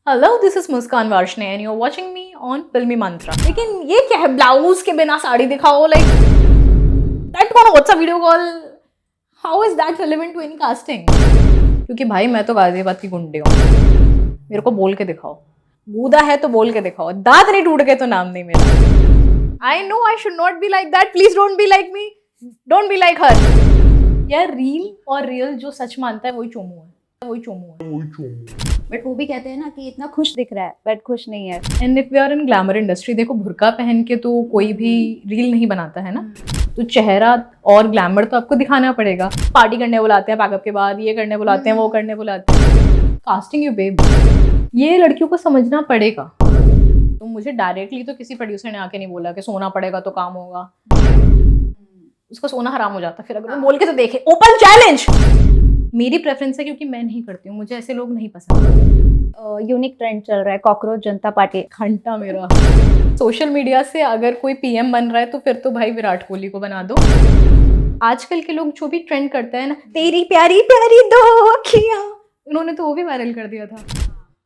Hello, this is Muskan Varshney and you are watching me on Filmy Mantra. लेकिन ये क्या है, ब्लाउज के बिना साड़ी दिखाओ, लाइक दैट कौन WhatsApp video call, how is that relevant to any casting? क्योंकि भाई मैं तो गाजियाबाद की गुंडी हूँ, मेरे को बोल के दिखाओ। गूदा है तो बोल के दिखाओ, दांत नहीं टूट गए तो नाम नहीं मेरा। I know I should not be like that, please don't be like me, don't be like her. यार रील और रियल जो सच मानता है वही चोमू है, वही चोमू है। बट वो भी कहते हैं ना कि इतना खुश दिख रहा है बट खुश नहीं है। And if we are in glamour industry, देखो बुर्का पहन के तो कोई भी रील नहीं बनाता है ना, तो चेहरा और ग्लैमर तो आपको दिखाना पड़ेगा। पार्टी करने बुलाते हैं, पैकअप के बाद ये करने बुलाते हैं, वो करने बुलाते हैं, कास्टिंग यू बेब, ये लड़कियों को समझना पड़ेगा। तो मुझे डायरेक्टली तो किसी प्रोड्यूसर ने आके नहीं बोला कि सोना पड़ेगा तो काम होगा, उसका सोना हराम हो जाता। फिर अगर वो बोल के तो देखे, ओपन चैलेंज। मेरी प्रेफरेंस है क्योंकि मैं नहीं करती हूँ, मुझे ऐसे लोग नहीं पसंद। यूनिक ट्रेंड चल रहा है कॉकरोच जनता पार्टी। घंटा मेरा सोशल मीडिया से अगर कोई पीएम बन रहा है तो फिर तो भाई विराट कोहली को बना दो। आजकल के लोग जो भी ट्रेंड करते हैं ना, तेरी प्यारी प्यारी दो अखियां, उन्होंने तो वो भी वायरल कर दिया था।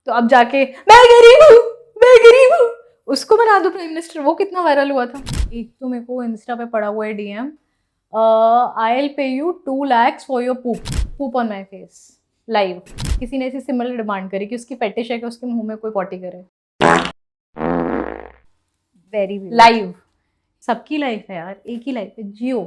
तो अब जाके मैं गरीब हूँ, मैं गरीब हूँ, उसको बना दो प्राइम मिनिस्टर। वो कितना वायरल हुआ था। एक तो मेरे को इंस्टा पे पड़ा हुआ है DM, I will pay you 2 lakhs for your poop on my face live. किसी ने ऐसी सिमिलर डिमांड करी कि उसकी फेटिश है कि उसके मुंह में कोई पॉटी करे वेरी लाइव। सबकी लाइफ है यार, एक ही लाइफ है, जियो।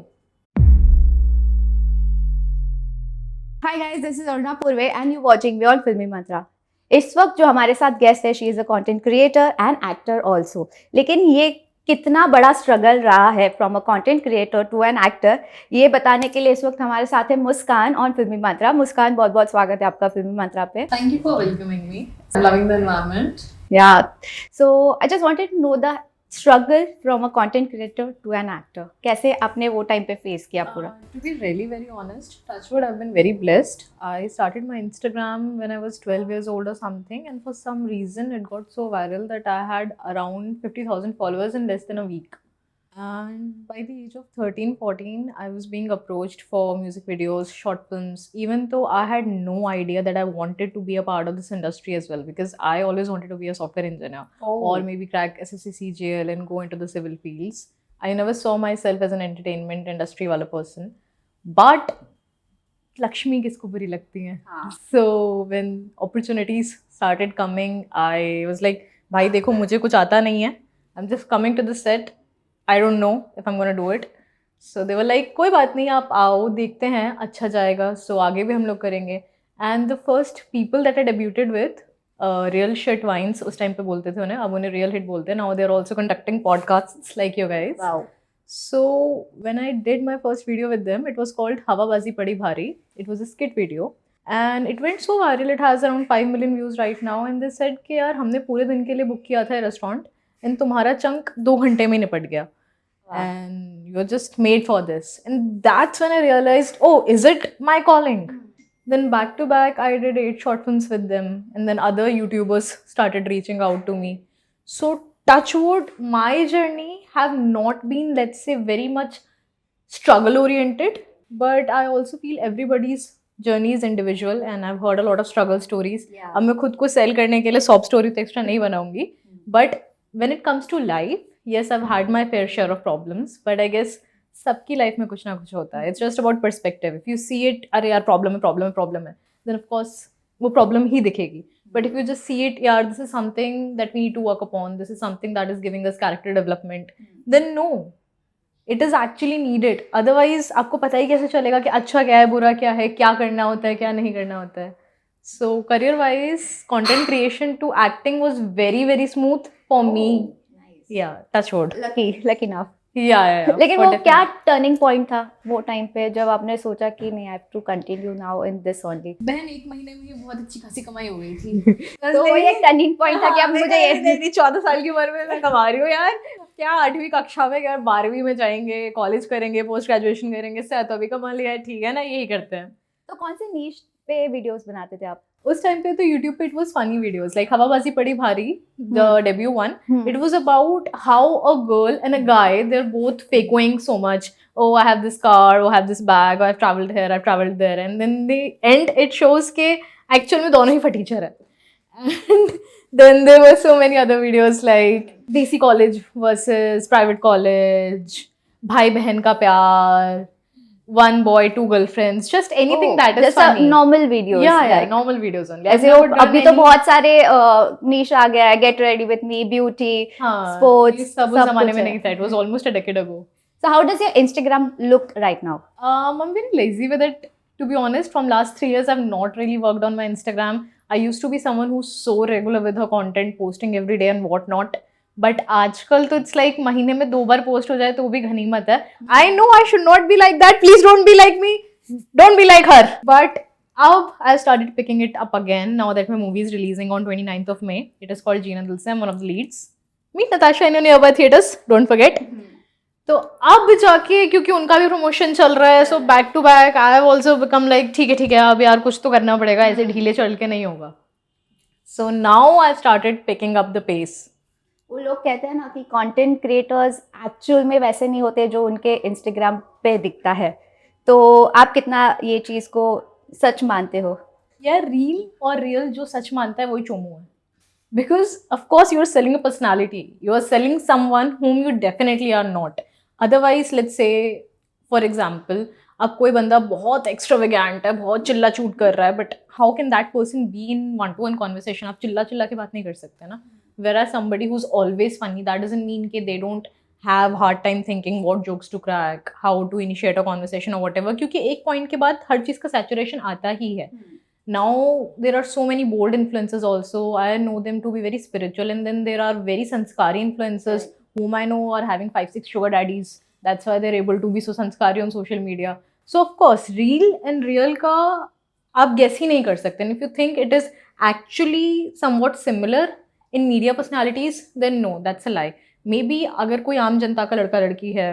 Hi guys, this is Aruna Purve and you watching we on Filmy Mantra. इस वक्त जो हमारे साथ गेस्ट है, she is a content creator and actor also. लेकिन ये कितना बड़ा स्ट्रगल रहा है from a content creator to an actor, ये बताने के लिए इस वक्त हमारे साथ है मुस्कान ऑन फिल्मी मंत्रा। मुस्कान, बहुत बहुत स्वागत है आपका फिल्मी मंत्रा पे। Thank you for welcoming me, I am loving the environment. Yeah. So I just wanted to know the struggle from a content creator to an actor. कैसे आपने वो टाइम पे फेस किया पूरा? To be really very honest, touchwood, I've been very blessed. I started my Instagram when I was 12 years old or something, and for some reason it got so viral that I had around 50,000 followers in less than a week. And by the age of 13, 14, I was being approached for music videos, short films, even though I had no idea that I wanted to be a part of this industry as well, because I always wanted to be a software engineer or maybe crack SSC CGL and go into the civil fields. I never saw myself as an entertainment industry wala person. But Lakshmi किसको बुरी लगती है? So when opportunities started coming, I was like, भाई देखो मुझे कुछ आता नहीं है, I'm just coming to the set, I don't know if I'm gonna do it. So they were like, कोई बात नहीं, आप आओ, देखते हैं, अच्छा जाएगा, so आगे भी हम लोग करेंगे. And the first people that I debuted with, Real Shit Wines, उस टाइम पे बोलते थे उन्हें, अब उन्हें Real Hit बोलते हैं. Now they're also conducting podcasts like you guys. Wow. So when I did my first video with them, it was called हवाबाजी Padi भारी. It was a skit video. And it went so viral, it has around 5 million views right now. And they said कि यार हमने पूरे दिन के लिए book किया था रेस्टोरेंट, एंड तुम्हारा चंक 2 घंटे में निपट गया. And you're just made for this. And that's when I realized, oh, is it my calling? Then back to back, I did 8 short films with them. And then other YouTubers started reaching out to me. So touchwood, my journey have not been, let's say, very much struggle oriented. But I also feel everybody's journey is individual. And I've heard a lot of struggle stories. अब मैं खुद को sell करने के लिए sob story तो extra नहीं बनाऊंगी. But when it comes to life, yes, I've had my fair share of problems, but I guess सबकी लाइफ में कुछ ना कुछ होता है. It's just about perspective. If you see it, अरे यार problem है, then of course वो problem ही दिखेगी. But if you just see it, यार this is something that we need to work upon, this is something that is giving us character development, then no, it is actually needed. Otherwise आपको पता ही कैसे चलेगा कि अच्छा क्या है, बुरा क्या है, क्या करना होता है, क्या नहीं करना होता है. So career-wise, content creation to acting was very very smooth for me. Yeah, touch wood. Lucky enough. Yeah. लेकिन वो क्या टर्निंग पॉइंट था वो टाइम पे जब आपने सोचा कि नहीं, I have to continue now in this only? बहन 1 महीने में ही बहुत अच्छी खासी कमाई हो गई थी. तो वो एक टर्निंग पॉइंट था कि अब मुझे ये नहीं 14 साल की उम्र में मैं कमा रही हूँ यार. क्या 8वीं कक्षा में, यार 12वीं में जाएंगे, कॉलेज करेंगे, पोस्ट ग्रेजुएशन करेंगे, इससे तो अभी कमा लिया है, ठीक है ना, यही करते हैं. तो कौन से नीश पे वीडियोस बनाते थे आप उस टाइम पे? तो यूट्यूब पे it was funny videos like Hawabaazi Padi Bhaari, the debut one. It was about how a girl and a guy, they are both faking so much. Oh, I have this car, oh, I have this bag, oh, I've traveled here, I've traveled there, and then the end it shows के actual में दोनों ही फटीचर है. And Then there were so many other videos like देसी college versus private college, भाई बहन का प्यार, one boy, two girlfriends, just anything that is just funny. normal videos. Yeah, like, normal videos only. I've ऐसे never done अभी तो any- बहुत सारे niche आ गया है, get ready with me, beauty, हाँ, sports, ये सब उस सब जमाने कुछ में है. नहीं था. It was almost a decade ago. So how does your Instagram look right now? I'm very lazy with it. To be honest, from last 3 years, I've not really worked on my Instagram. I used to be someone who's so regular with her content, posting every day and whatnot. But आजकल तो it's like महीने में 2 बार post हो जाए तो वो भी गनीमत है. I know I should not be like that. Please don't be like me. Don't be like her. But अब I started picking it up again now that my movie is releasing on 29th of May. It is called Jeena Dil Se. I'm one of the leads. Meet Natasha in your nearby theaters. Don't forget. तो अब जाके क्योंकि उनका भी promotion चल रहा है so back to back I have also become like ठीक है अब यार कुछ तो करना पड़ेगा ऐसे ढीले चल के नहीं होगा so now I started picking up the pace वो लोग कहते हैं ना कि कंटेंट क्रिएटर्स एक्चुअल में वैसे नहीं होते जो उनके इंस्टाग्राम पे दिखता है. तो आप कितना ये चीज़ को सच मानते हो? यार रील और रियल जो सच मानता है वही चोमू है because of course you are selling a personality you are selling someone whom you definitely are not. Otherwise, let's say, for example, अब कोई बंदा बहुत extravagant है, बहुत चिल्ला चूट कर रहा है, but how can that person be in one-to-one conversation? आप चिल्ला चिल्ला के बात नहीं कर सकते ना. Whereas somebody who's always funny, that doesn't mean कि they don't have hard time thinking what jokes to crack, how to initiate a conversation or whatever. क्योंकि एक point के बाद हर चीज़ का saturation आता ही है. Now there are so many bold influencers also. I know them to be very spiritual, and then there are very sanskari influencers whom I know are having 5-6 sugar daddies. That's why they're able to be so sanskari on social media. So of course, real and real का आप guess ही नहीं कर सकते. And if you think it is actually somewhat similar in media personalities, then no, that's a lie. Maybe अगर कोई आम जनता का लड़का लड़की है,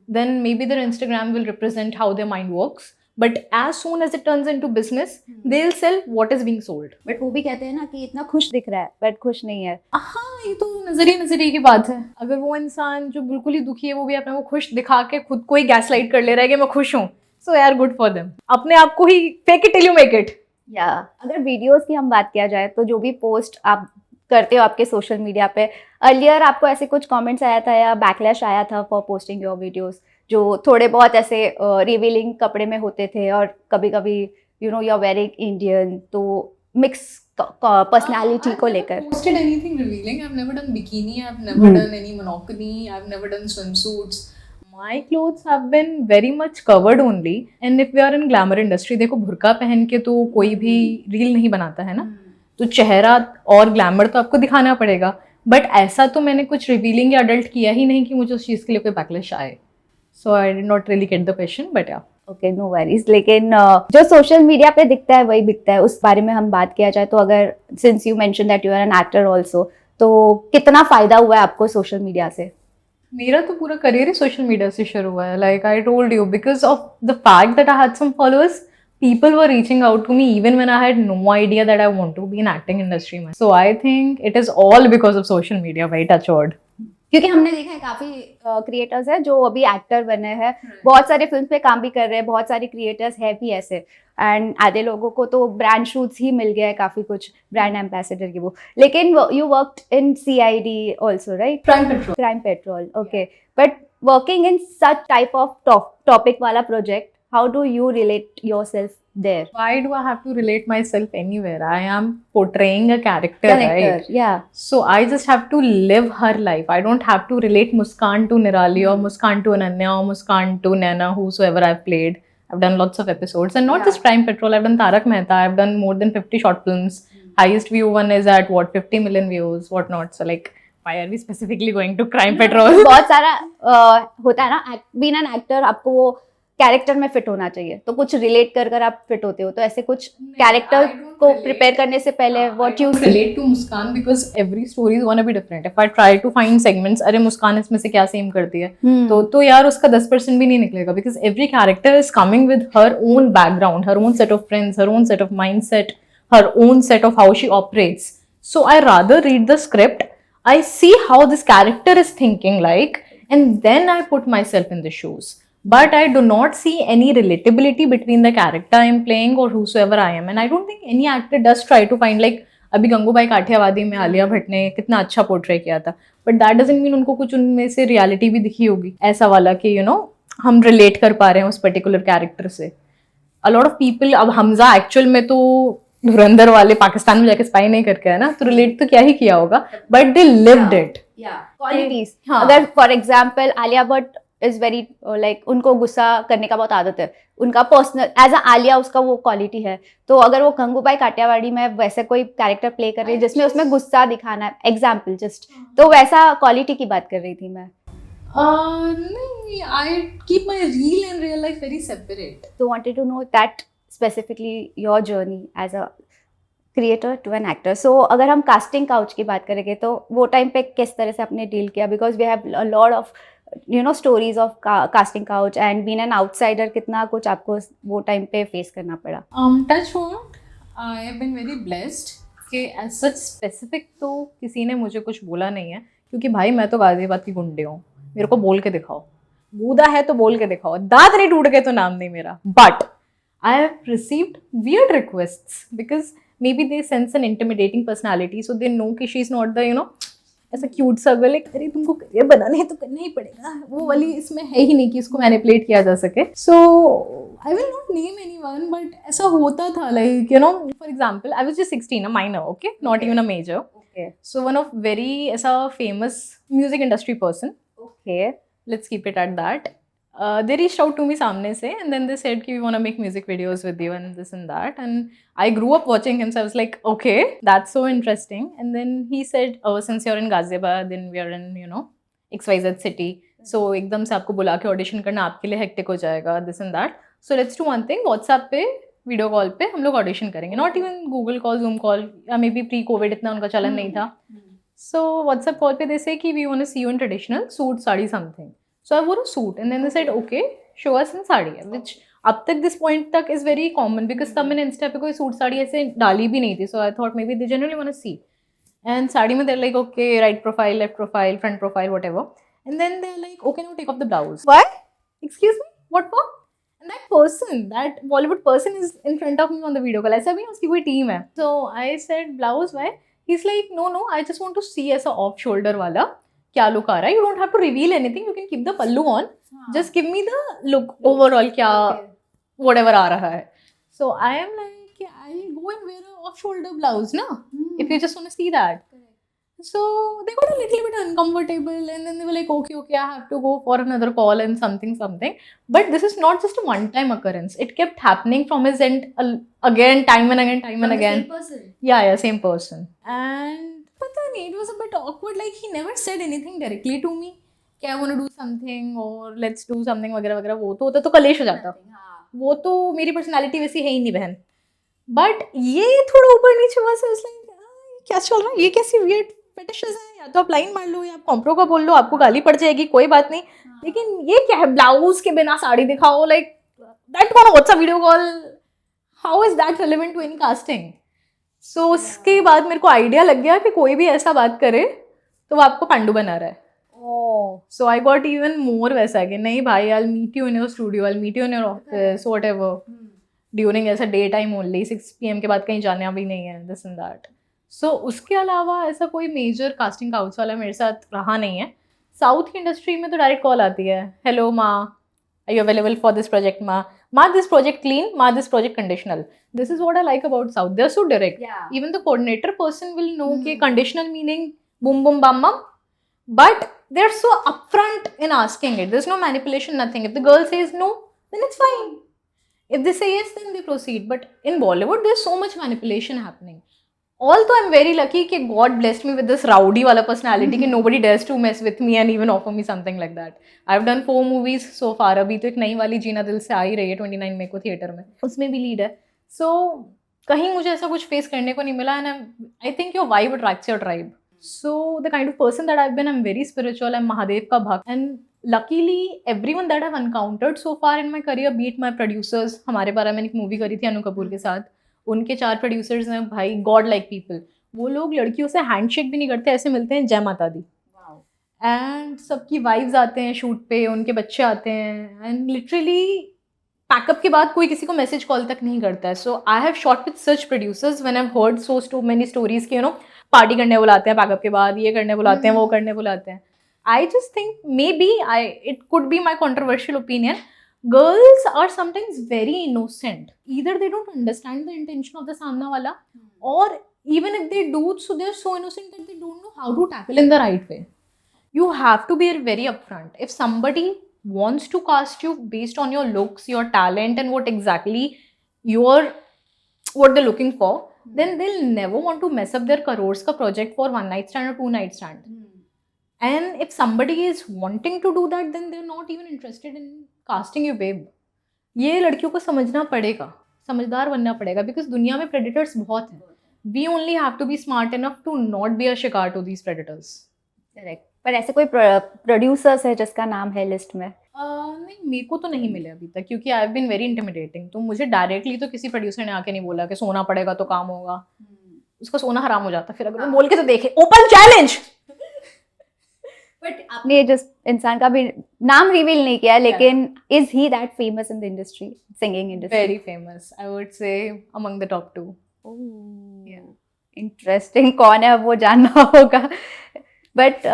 then maybe their Instagram will represent how their mind works. But as soon as it turns into business, they'll sell what is being sold. But वो भी कहते हैं ना कि इतना खुश दिख रहा है बट खुश नहीं है. हाँ ये तो नजरिए की बात है. अगर वो इंसान जो बिल्कुल ही दुखी है वो भी अपने को खुश दिखा के खुद को ही गैसलाइट कर ले रहा है कि मैं खुश हूँ, सो यार गुड फॉर देम. अपने आप को ही fake it till you make it. या अगर वीडियोस की हम बात किया जाए तो जो भी पोस्ट आप करते हो आपके सोशल मीडिया पे, अर्लियर आपको ऐसे कुछ कमेंट्स आया था या बैकलैश आया था फॉर पोस्टिंग योर वीडियोस जो थोड़े बहुत ऐसे रिवीलिंग कपड़े में होते थे और कभी कभी you know you are very Indian, तो मिक्स पर्सनालिटी को लेकर? Posted anything revealing. I've never done bikini. I've never done any monokini. I've never done swimsuits. My clothes have been very much covered only. And if we are in glamour industry, देखो बुर्का पहन के तो कोई भी reel नहीं बनाता है ना. तो चेहरा और ग्लैमर तो आपको दिखाना पड़ेगा. बट ऐसा तो मैंने कुछ रिवीलिंग या अडल्ट किया ही नहीं कि मुझे उस चीज़ के लिए कोई बैकलैश आए. So I did not really get the question but yeah. Okay, no worries. लेकिन जो सोशल मीडिया पे दिखता है वही बिकता है, उस बारे में हम बात किया जाए तो अगर since you mention that you are an actor also, तो कितना फायदा हुआ है आपको सोशल मीडिया से? मेरा तो पूरा करियर ही सोशल मीडिया से शुरू हुआ है. Like I told you, because of the fact that I had some followers, people were reaching out to me even when I had no idea that I want to be in acting industry. So I think it is all because of social media, by touch wood. क्योंकि हमने देखा है काफी creators हैं जो अभी actor बने हैं, बहुत सारे फिल्म पे काम भी कर रहे हैं, बहुत सारे क्रिएटर्स हैं भी ऐसे, एंड आधे लोगों को तो ब्रांड शूट्स ही मिल गया है, काफी कुछ ब्रांड एम्बेसडर की वो. लेकिन you worked in CID also, right? Crime petrol. Okay, but working in such type of topic वाला project, how do you relate yourself there? Why do I have to relate myself anywhere? I am portraying a character, right? Yeah. So I just have to live her life. I don't have to relate Muskan to Nirali or Muskan to Ananya or Muskan to Naina, whosoever I've played. I've done lots of episodes, and not just Crime Patrol. I've done Tarak Mehta. I've done more than 50 short films. Highest view one is at what 50 million views, whatnot. So like, why are we specifically going to Crime Patrol? बहुत सारा होता है ना, being an actor आपको वो character में fit होना चाहिए, तो कुछ रिलेट कर आप फिट होते हो, तो ऐसे कुछ कैरेक्टर को प्रिपेयर करने से पहले what you relate to Muskaan, because every story is gonna be different. If I try to find segments, अरे मुस्कान इसमें से क्या सेम करती है, तो यार उसका 10% भी नहीं निकलेगा, because every character is coming with her own background, her own set of friends, her own set of mindset, her own set of how she operates. So I rather read the script, I see how this character is thinking like, and then I put myself in the shoes. But I do not see any relatability between the character I am playing or whosoever I am. And I don't think any actor does try to find like, अभी गंगूबाई काठियावादी में आलिया भट्ट ने कितना अच्छा portray किया था, but that doesn't mean उनको कुछ उनमें से रियलिटी भी दिखी होगी ऐसा वाला कि हम रिलेट कर पा रहे हैं उस पर्टिकुलर कैरेक्टर से. अ लॉट ऑफ पीपल, अब हमजा एक्चुअल में तो धुरंधर वाले पाकिस्तान में जाके स्पाई नहीं करके है ना, तो रिलेट तो क्या ही किया होगा, but they lived it. Qualities. हाँ. अगर for example Alia Bhatt is very like उनको गुस्सा करने का बहुत आदत है, उनका पर्सनल एज अ आलिया उसका वो क्वालिटी है. तो अगर वो गंगूबाई काठियावाड़ी में वैसे कोई कैरेक्टर प्ले कर रही है जिसमें उसमें गुस्सा दिखाना है, एग्जाम्पल जस्ट, तो वैसा क्वालिटी की बात कर रही थी मैं. नहीं, I keep my real and real life very separate. So wanted to know that specifically your journey as a creator to an actor. So अगर हम casting couch की बात करेंगे तो वो टाइम पे किस तरह से आपने डील किया, because we have a lot of stories of casting couch and being an outsider, कितना कुछ आपको वो टाइम पे फेस करना पड़ा. Touch wood, I have been very blessed कि as such specific तो किसी ने मुझे कुछ बोला नहीं है, क्योंकि भाई मैं तो गाजियाबाद की गुंडे हूँ, मेरे को बोल के दिखाओ, गूदा है तो बोल के दिखाओ, दांत नहीं टूट गए तो नाम नहीं मेरा. But I have received weird requests because may be they sense an intimidating personality, so they know कि शी इज नॉट द ऐसा क्यूट सा गर्ल, लाइक अरे तुमको करियर बनाना है तो करना ही पड़ेगा, वो वाली इसमें है ही नहीं कि इसको मैनिपुलेट किया जा सके. So I will not name anyone, but ऐसा होता था, like for example I was just 16, a minor, okay, not even a major. Okay. So one of very ऐसा famous music industry person, Okay. let's keep it at that. They reached out to me सामने से, and then they said कि we want to make music videos with you and this and that, and I grew up watching him, so I was like, okay, that's so interesting. And then he said, oh, since you're in Ghaziabad, then we are in XYZ city, so एकदम से आपको बुला के audition करना आपके लिए hectic हो जाएगा, this and that. So let's do one thing, WhatsApp पे वीडियो कॉल पे हम लोग ऑडिशन करेंगे, not even Google call, zoom call, या मे बी प्री कोविड इतना उनका चलन नहीं था. So WhatsApp call पे they say कि we want to see you in traditional suit, sari something. So I wore a suit and then they said okay, show us in sari, which अब तक this point तक is very common because तब मैंने Insta पे कोई suit sari ऐसे डाली भी नहीं थी. So I thought maybe they generally want to see. And sari में they're like okay, right profile, left profile, front profile, whatever. And then they're like okay, now take off the blouse. What? Excuse me, what for? And that person, that Bollywood person is in front of me on the video call. ऐसा भी उसकी कोई team है. So I said blouse, why? He's like, no, I just want to see ऐसा off shoulder वाला क्या look आ रहा है. You don't have to reveal anything. You can keep the pallu on. Just give me the look overall क्या whatever आ रहा है. So I am like, I go and wear a off shoulder blouse ना. If you just want to see that. So they got a little bit uncomfortable and then they were like, okay, I have to go for another call and something. But this is not just a one-time occurrence. It kept happening from his end again, time and again. Same person? Yeah, same person. And pata nahi, it was a bit awkward. Like he never said anything directly to me. कि I want to do something or let's do something वगैरह वगैरह. वो तो होता तो कलेश हो जाता. वो तो मेरी पर्सनालिटी वैसी है ही नहीं बहन. बट ये थोड़ा ऊपर नीचे हुआ से क्या चल रहा है, ये कैसी वियर्ड फेटिशेस हैं, या तो आप लाइन मार लो या आप कॉम्प्रो का बोल लो, आपको गाली पड़ जाएगी, कोई बात नहीं. लेकिन ये क्या है, ब्लाउज के बिना साड़ी दिखाओ, लाइक दैट कौन WhatsApp video call, how is that relevant to in casting. So उसके बाद मेरे को आइडिया लग गया कि कोई भी ऐसा बात करे तो वो आपको पांडु बना रहा है. So I got even more वैसा कि नहीं भाई, I will meet you in your studio, I will meet you in your office, whatever, during ऐसा डे टाइम ओनली, 6 PM के बाद कहीं जाना भी नहीं है, दिस एंड दैट. सो उसके अलावा ऐसा कोई मेजर कास्टिंग काउच वाला मेरे साथ रहा नहीं है. साउथ की इंडस्ट्री में तो डायरेक्ट कॉल आती है, hello ma'am, are you available for this project ma'am this project clean, ma'am this project conditional. This is what I like about south, they are so direct. Even the coordinator person will know कि conditional meaning boom boom bum bum, but they are so upfront in asking it. There's no manipulation, nothing. If the girl says no, then it's fine. If they say yes, then they proceed. But in Bollywood, there's so much manipulation happening. Although I'm very lucky that God blessed me with this rowdy wala personality कि nobody dares to mess with me and even offer me something like that. I've done 4 movies so far. अभी तो एक नई वाली जीना दिल से आ ही रही है 29 मई को थिएटर में, उसमें भी लीड है. So कहीं मुझे ऐसा कुछ फेस करने को नहीं मिला. And I think your vibe attracts your tribe. So the kind of person that I've been, I'm very spiritual, I'm Mahadev ka bhakt, and luckily everyone that I've encountered so far in my career, be it my producers, हमारे बारे में एक movie करी थी अनु कपूर के साथ, उनके 4 producers हैं भाई, गॉड लाइक पीपल. वो लोग लड़कियों से हैंडशेक भी नहीं करते, ऐसे मिलते हैं, जय माता दी. एंड सबकी वाइफ्स आते हैं शूट पे, उनके बच्चे आते हैं, एंड लिटरली पैकअप के बाद कोई किसी को मैसेज कॉल तक नहीं करता है. So I have shot with such producers when I have heard so many stories कि पार्टी करने बुलाते हैं पैकअप के बाद, ये करने बुलाते हैं, वो करने बुलाते हैं. I just think may be it could be my controversial opinion. Girls are sometimes very innocent. Either they don't understand the intention of the samna wala, or even if they do, so they're so innocent that they don't know how to tackle in the right way. You have to be very upfront. If somebody wants to cast you based on your looks, your talent, and what exactly what they're looking for, then they'll never want to mess up their crores ka project for one night stand or two night stand. And if somebody is wanting to do that, then they're not even interested in casting you, babe. ये लड़कियों को समझना पड़ेगा, समझदार बनना पड़ेगा, because दुनिया में predators बहुत हैं. We only have to be smart enough to not be a शिकार to these predators. करेक्ट. पर ऐसे कोई प्रोड्यूसर्स है जिसका नाम है लिस्ट में? नहीं, मेरे को तो नहीं मिले अभी तक, क्योंकि I have been very intimidating. तो मुझे डायरेक्टली तो किसी प्रोड्यूसर ने आके नहीं बोला कि सोना पड़ेगा तो काम होगा. उसका सोना हराम हो जाता फिर अगर वो बोल के तो देखे. Open challenge. बट आपने जिस इंसान का भी नाम रिवील नहीं किया, लेकिन is he that famous in the industry, singing industry? Very famous, I would say among the top 2. Interesting. कौन है वो जानना होगा. बट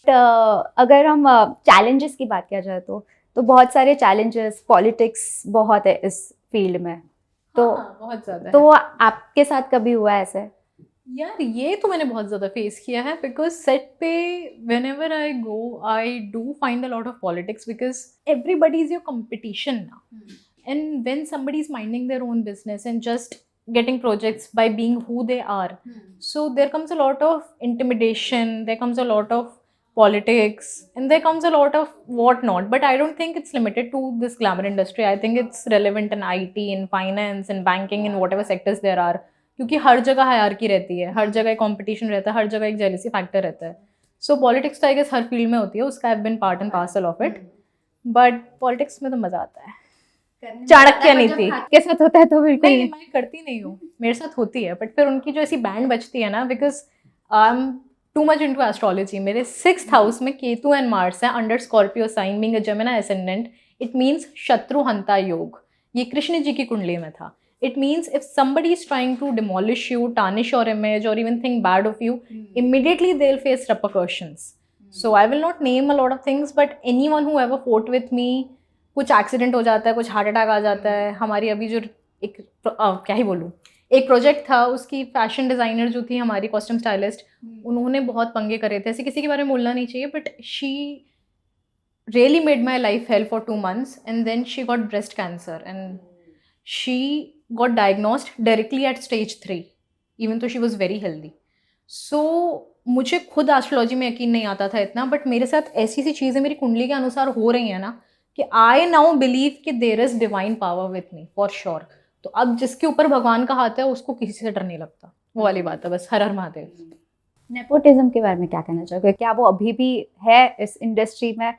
अगर हम चैलेंजेस की बात किया जाए तो बहुत सारे चैलेंजेस, पॉलिटिक्स बहुत है इस फील्ड में. तो बहुत ज़्यादा. तो आपके साथ कभी हुआ ऐसे? यार ये तो मैंने बहुत ज़्यादा फेस किया है, बिकॉज सेट पे whenever I go I do find a lot of politics, because everybody is your competition ना. And when somebody is minding their own business and just getting projects by being who they are, so there comes a lot of intimidation, there comes a lot of politics, and there comes a lot of whatnot. But I don't think it's limited to this glamour industry. I think it's relevant in IT, in finance, in banking, in whatever sectors there are. क्योंकि हर जगह hierarchy रहती है, हर जगह एक competition रहता है, हर जगह एक जेलसी फैक्टर रहता है. सो पॉलिटिक्स तो आई गेस हर फील्ड में होती है, उसका I have been part and parcel of it. But politics में तो मज़ा आता है. चाणक्य नीति के साथ होता है तो बिल्कुल नहीं, मैं करती नहीं हूँ, मेरे साथ होती है. बट फिर उनकी जो ऐसी बैंड बजती है ना, because I am too much into astrology. मेरे 6th हाउस में केतु एंड मार्स है under Scorpio sign, being a Gemini ascendant. It means शत्रु हंता योग. ये कृष्ण जी की कुंडली में था. It means if somebody is trying to demolish you, tarnish your image, or even think bad of you, immediately they'll face repercussions. So I will not name a lot of things, but anyone who ever fought with me, कुछ accident हो जाता है, कुछ heart attack आ जाता है. हमारी अभी जो एक क्या ही बोलूँ, एक प्रोजेक्ट था, उसकी फैशन डिज़ाइनर जो थी हमारी कॉस्ट्यूम स्टाइलिस्ट, उन्होंने बहुत पंगे करे थे. ऐसे किसी के बारे में बोलना नहीं चाहिए, but she really made my life hell for 2 months, and then she got breast cancer and she got diagnosed directly at stage 3, even though she was very healthy. So मुझे खुद एस्ट्रोलॉजी में यकीन नहीं आता था इतना, बट मेरे साथ ऐसी सी चीज़ें मेरी कुंडली के अनुसार हो रही हैं ना कि आई नाउ बिलीव कि there is divine power with me for sure. तो अब जिसके ऊपर भगवान का हाथ है उसको किसी से डर नहीं लगता. वो वाली बात है बस. हर हर महादेव. नेपोटिज्म के बारे में क्या कहना चाहोगे? क्या वो अभी भी है इस इंडस्ट्री में?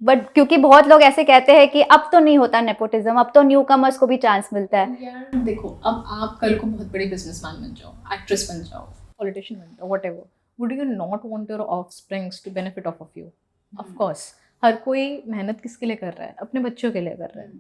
बट क्योंकि बहुत लोग ऐसे कहते हैं कि अब तो नहीं होता नेपोटिज्म, अब तो न्यू कमर्स को भी चांस मिलता है. यार देखो, अब आप कल को बहुत बड़ी बिजनेसमैन बन जाओ, एक्ट्रेस बन जाओ, पॉलिटिशियन बन जाओ, whatever, would you not want your offsprings to benefit of of you? Of course. हर कोई मेहनत किसके लिए कर रहा है? अपने बच्चों के लिए कर रहा है.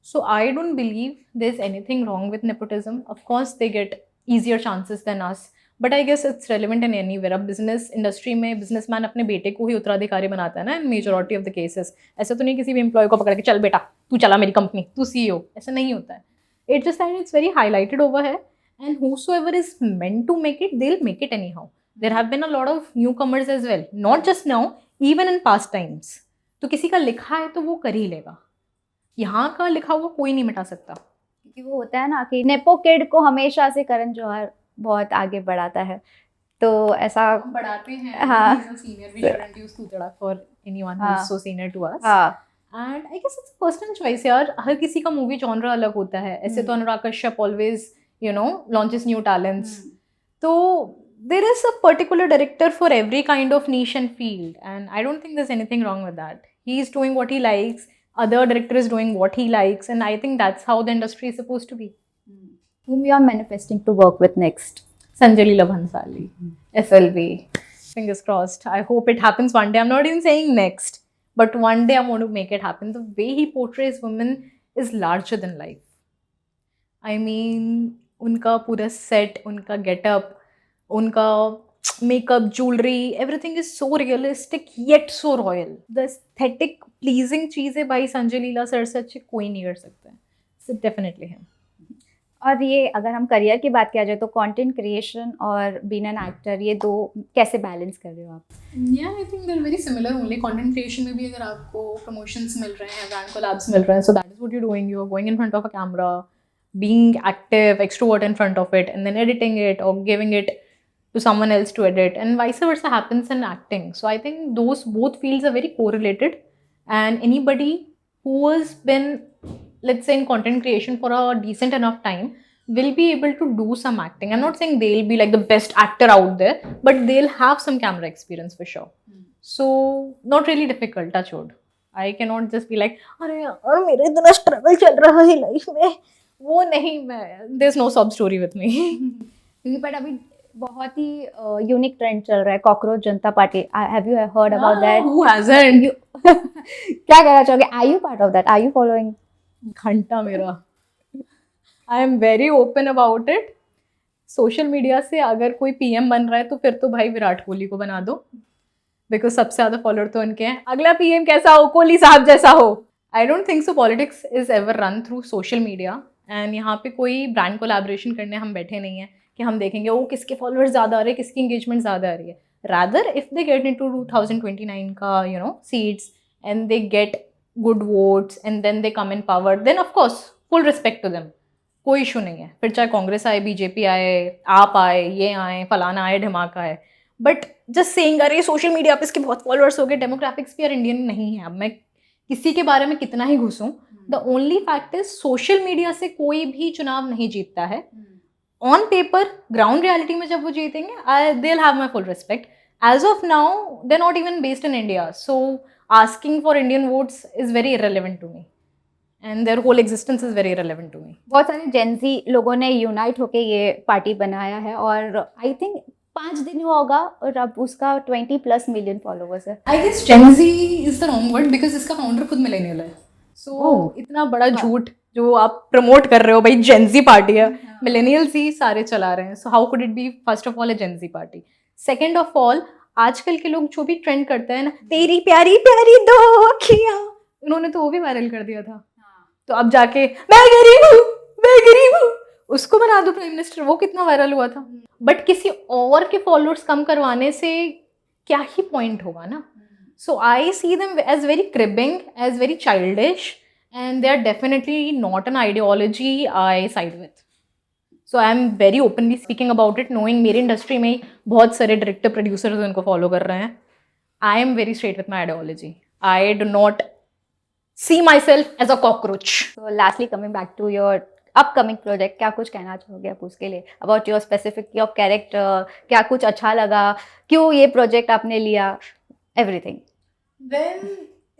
So I don't believe there is anything wrong with nepotism. Of course they get easier chances than us, but I guess it's relevant in anywhere. अब बिजनेस इंडस्ट्री में बिजनेसमैन अपने बेटे को ही उत्तराधिकारी बनाता है ना, in majority of the cases. ऐसा तो नहीं किसी भी एम्प्लॉय को पकड़ के चल बेटा तू चला मेरी कंपनी, तू CEO. ऐसा नहीं होता है. It just that it's very highlighted over है, and whosoever is meant to make it, they'll make it anyhow. There have been a lot of newcomers as well, not just now, even in past times. तो किसी का लिखा है तो वो कर ही लेगा. यहाँ का लिखा हुआ कोई नहीं मिटा सकता. क्योंकि वो होता है ना कि नेपो किड को हमेशा से करण जौहर बहुत आगे बढ़ाता है, तो ऐसा बढ़ाते हैं. हाँ. Senior, we shouldn't use Tutara for anyone who is so senior to us. हाँ. And I guess it's personal choice यार. हर किसी का मूवी जॉनरा अलग होता है. ऐसे तो Anurag Kashyap always launches new talents. तो there is a particular director for every kind of niche and field, and I don't think there's anything wrong with that. He is doing what he likes, other director is doing what he likes, and I think that's how the industry is supposed to be. Whom you are manifesting to work with next? Sanjay Leela Bhansali, SLV. Fingers crossed. I hope it happens one day. I'm not even saying next, but one day I want to make it happen. The way he portrays women is larger than life. I mean उनका पूरा set, उनका getup, उनका makeup, jewellery, everything is so realistic yet so royal. The aesthetic pleasing चीज़ है भाई, Sanjay Leela sir से अच्छे कोई नहीं कर सकता है. So definitely him. और ये अगर हम करियर की बात किया जाए तो कंटेंट क्रिएशन और बीइंग एन एक्टर, ये दो कैसे बैलेंस कर रहे हो आप? Yeah, I think they're very similar. Only content creation में भी अगर आपको promotions मिल रहे हैं, brand collabs मिल रहे हैं, so that is what you're doing. You're going in front of a camera, being active, extrovert in front of it, and then editing it or giving it to someone else to edit, and vice versa happens in acting. So I think those both fields are very correlated, and anybody who has been, let's say, in content creation for a decent enough time will be able to do some acting. I'm not saying they'll be like the best actor out there, but they'll have some camera experience for sure. So not really difficult, touch wood. I cannot just be like, अरे यार मेरे इतना struggle चल रहा है life में, वो नहीं, मैं there's no sob story with me. क्योंकि बट अभी बहुत ही यूनिक ट्रेंड चल रहा है cockroach Janta party. Have you heard about that? Who hasn't? क्या कहना चाहोगे? Are you part of that? Are you following? घंटा मेरा. I am very open about it. Social media से अगर कोई पीएम बन रहा है तो फिर तो भाई विराट कोहली को बना दो, बिकॉज सबसे ज़्यादा फॉलोअर तो उनके हैं. अगला पीएम कैसा हो? कोहली साहब जैसा हो. I don't think so politics is ever run through social media. And यहाँ पे कोई ब्रांड कोलैबोरेशन करने हम बैठे नहीं हैं कि हम देखेंगे वो किसके फॉलोअर्स ज़्यादा आ रहे हैं, किसकी इंगेजमेंट ज़्यादा आ रही है. Rather if they get into 2029 का seats and they get good votes and then they come in power, then of course full respect to them. कोई इशू नहीं है. फिर चाहे कांग्रेस आए, बीजेपी आए, आप आए, ये आए, फलाना आए, ढमाका आए. बट जस्ट सेइंग अरे सोशल मीडिया पे इसके बहुत फॉलोअर्स हो गए, डेमोग्राफिक्स भी यार इंडियन नहीं है. अब मैं किसी के बारे में कितना ही घुसूं, the only fact is social media से कोई भी चुनाव नहीं जीतता है. ऑन पेपर, ग्राउंड रियलिटी में जब वो जीतेंगे, they will have my full respect. As of now they not even based in India, so asking for Indian votes is very irrelevant to me. And their whole existence is very relevant to me. बहुत सारे Gen Z लोगों ने unite होके ये party बनाया है और I think 5 दिन हुआ होगा और अब उसका 20+ मिलियन फॉलोवर्स है. I guess Gen Z is the wrong word because इसका फाउंडर खुद मिलेनियल है. So इतना बड़ा झूठ जो आप प्रमोट कर रहे हो भाई, Gen Z पार्टी है, मिलेनियल्स ही सारे चला रहे हैं. So how could it be first of all a Gen Z party? Second of all, आजकल के लोग जो भी ट्रेंड करते हैं ना, तेरी प्यारी प्यारी दो अखियां, उन्होंने तो वो भी वायरल कर दिया था. तो अब जाके मैं गरीब हूँ उसको बना दो प्राइम मिनिस्टर, वो कितना वायरल हुआ था. बट किसी और के फॉलोअर्स कम करवाने से क्या ही पॉइंट होगा ना. So I see them as very cribbing, as very childish, and they are definitely not an ideology I side with. So I am very openly speaking about it, knowing मेरी industry में बहुत सारे director producers उनको follow कर रहे हैं. आई am very straight with my ideology. I do not see myself as a cockroach. So lastly, coming back to your upcoming project, क्या कुछ कहना चाहोगे आप उसके लिए? About your specific your character, क्या कुछ अच्छा लगा, क्यों ये प्रोजेक्ट आपने लिया, everything. Well,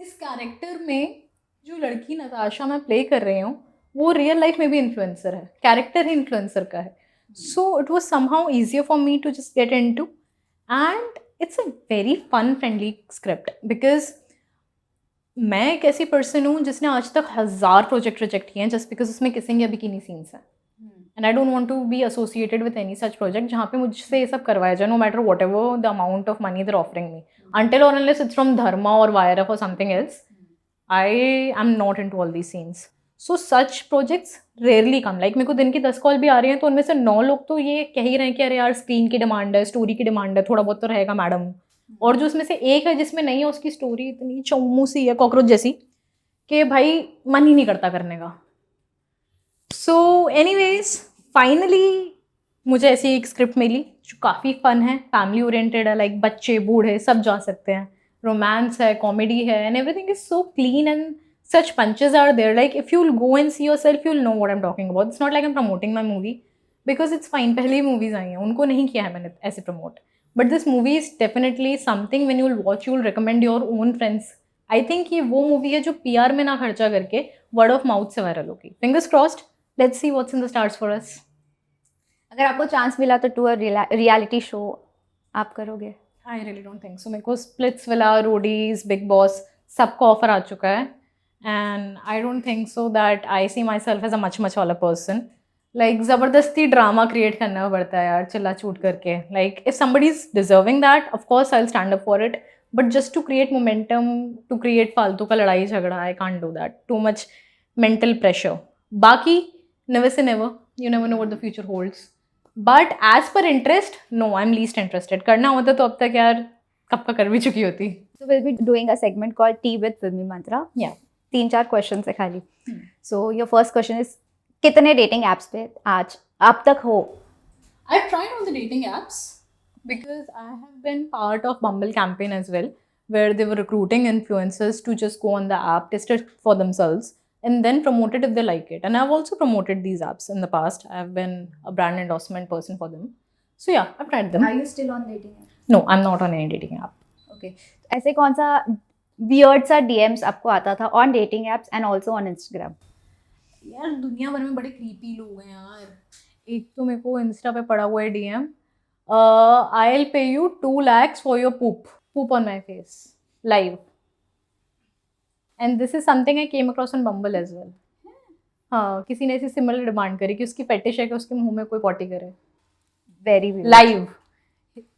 इस कैरेक्टर में जो लड़की नताशा मैं प्ले कर रही हूँ वो रियल लाइफ में भी इन्फ्लुएंसर है, कैरेक्टर ही इन्फ्लुएंसर का है. So it was somehow easier for me to just get into, and it's a very fun friendly script because मैं एक ऐसी पर्सन हूँ जिसने आज तक 1000 प्रोजेक्ट रिजेक्ट किए हैं जस्ट बिकॉज उसमें किसिंग या बिकिनी सीन्स हैं. And I don't want to be associated with any such project जहाँ पे मुझसे ये सब करवाया जाए, no matter whatever the amount of money they're offering me, until or unless it's from Dharma or YRF or something else. I am not into all these scenes. So such projects rarely come. Like मेरे को दिन की 10 call भी आ रही हैं तो उनमें से 9 लोग तो ये कह ही रहे हैं कि अरे यार स्क्रीन की डिमांड है, स्टोरी की डिमांड है, थोड़ा बहुत तो रहेगा मैडम. और जो उसमें से एक है जिसमें नहीं है, उसकी स्टोरी इतनी चौमू सी है, कॉकरोच जैसी, कि भाई मन ही नहीं करता करने का. सो एनीवेज फाइनली मुझे ऐसी एक स्क्रिप्ट मिली जो काफ़ी फन है, फैमिली ओरिएंटेड है, लाइक बच्चे बूढ़े सब जा सकते हैं, रोमांस है, कॉमेडी है, and everything is so clean and such punches are there. Like if you'll go and see yourself, you'll know what I'm talking about. It's not like I'm promoting my movie because it's fine. पहले movies आई हैं, उनको नहीं किया है मैंने ऐसे promote. But this movie is definitely something when you'll watch, you'll recommend your own friends. I think ये वो movie है जो PR में ना खर्चा करके word of mouth से viral होगी. Fingers crossed. Let's see what's in the stars for us. अगर आपको चांस मिला तो टू रियलिटी शो आप करोगे? I really don't think so. मेरे को Splitsvilla, Roadies, Big Boss सबका ऑफर आ चुका है. and I don't think so that I see myself as a much taller person. Like ज़बरदस्ती ड्रामा क्रिएट करना पड़ता है यार चिल्ला चूट करके. Like if somebody is deserving that, of course I'll stand up for it. But just to create momentum, to create फालतू का लड़ाई झगड़ा, I can't do that. Too much mental pressure. बाकी never say never. You never know what the future holds. But as per interest, no, I'm least interested. करना होता तो अब तक यार कब का कर भी चुकी होती. So we'll be doing a segment called Tea with Filmy Mantra. Yeah. 3-4 questions है खाली. So your first question is कितने dating apps पे आज अब तक हो? I've tried all the dating apps because I have been part of Bumble campaign as well, where they were recruiting influencers to just go on the app, test it for themselves, and then promote it if they like it. And I've also promoted these apps in the past. I've been a brand endorsement person for them. So yeah, I've tried them. Are you still on dating app? No, I'm not on any dating app. Okay. ऐसे कौन सा weird सा DMs आपको आता था on dating apps and also on Instagram? यार दुनिया भर में बड़े क्रीपी लोग हैं यार. एक तो मेरे को इंस्टा पे पड़ा हुआ है DM. I'll pay you 2 lakhs for your poop on my face live. And this is something I came across on Bumble as well. हाँ, किसी ने ऐसी सिमिलर डिमांड करी कि उसकी फेटिश है कि उसके मुंह में कोई पॉटी करे. Very weird. Live.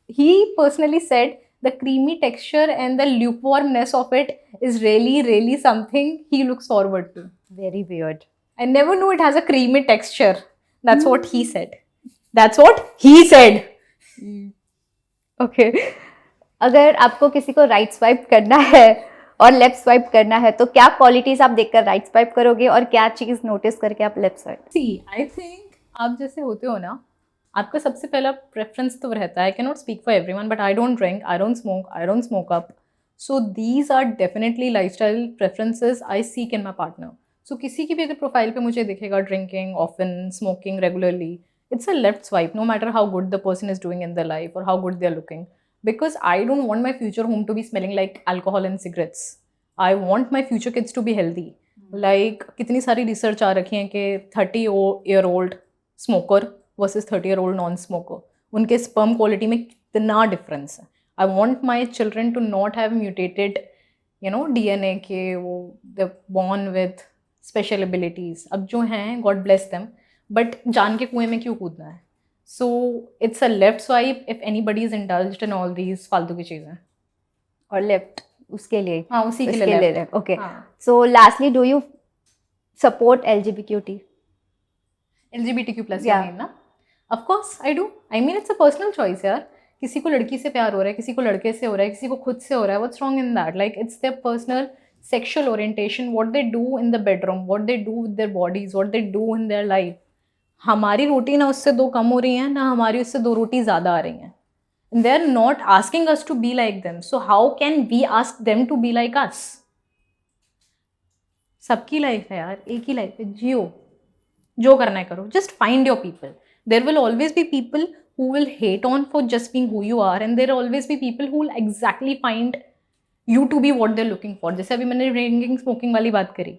He personally said the creamy texture and the lukewarmness of it is really something he looks forward to. Very weird. I never knew it has a creamy texture. That's what he said. That's what he said. Okay. अगर आपको किसी को right swipe करना है और left swipe करना है तो क्या क्वालिटीज आप देखकर राइट स्वाइप करोगे और क्या चीज नोटिस करके आप left swipe? See, I think आप जैसे होते हो ना, आपका सबसे पहला प्रेफरेंस तो रहता है. I cannot speak for everyone, but I don't drink, I don't smoke, I don't smoke up. So these are definitely lifestyle preferences I seek in my partner. So किसी की भी अगर प्रोफाइल पे मुझे दिखेगा drinking often, smoking regularly, it's a left swipe no matter how good the person is doing in their life or how good they're looking. Because I don't want my future home to be smelling like alcohol and cigarettes. I want my future kids to be healthy. Like कितनी सारी research आ रखी है कि 30-year-old smoker versus 30-year-old non-smoker, उनके sperm quality में कितना difference है. I want my children to not have mutated, DNA के वो they're born with special abilities. अब जो हैं God bless them, but जान के कुएं में क्यों कूदना है? So it's a left swipe if anybody is indulged in all these फालतू की चीज़ें. और लेफ्ट उसके लिए? हाँ, उसी के उसके लिए लिए left. ओके. हाँ. सो lastly do you support LGBTQ? LGBTQ plus Yeah. you mean ना? Of course I do. I mean it's a personal choice यार. किसी को लड़की से प्यार हो रहा है, किसी को लड़के से हो रहा है, किसी को खुद से हो रहा है. What's wrong in that? Like it's their personal sexual orientation, what they do in the bedroom, what they do with their bodies, what they do in their life. हमारी रोटी ना उससे 2 कम हो रही हैं, ना हमारी उससे 2 रोटी ज़्यादा आ रही हैं. And they are not asking us to be like them. So how can we ask them to be like us? सबकी लाइफ है यार, एक ही लाइफ है, जियो, जो करना है करो. Just find your people. There will always be people who will hate on for just being who you are, and there will always be people who will exactly find you to be what they're looking for. जैसे अभी मैंने drinking smoking वाली बात करी,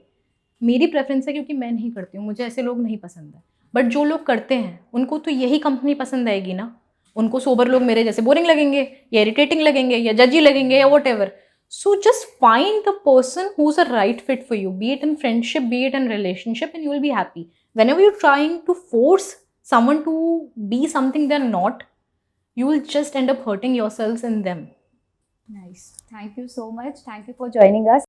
मेरी preference है क्योंकि मैं नहीं करती हूँ, मुझे ऐसे लोग नहीं पसंद है. बट जो लोग करते हैं उनको तो यही कंपनी पसंद आएगी ना. उनको सोबर लोग मेरे जैसे बोरिंग लगेंगे या इरिटेटिंग लगेंगे या जजी लगेंगे या what ever. So just find the person who is a right fit for you, B it in friendship, B it in relationship, and you will be happy. Whenever you're trying to force someone to be something they're not, you will just end up hurting yourselves in them. Nice. Thank you so much. Thank you for joining us.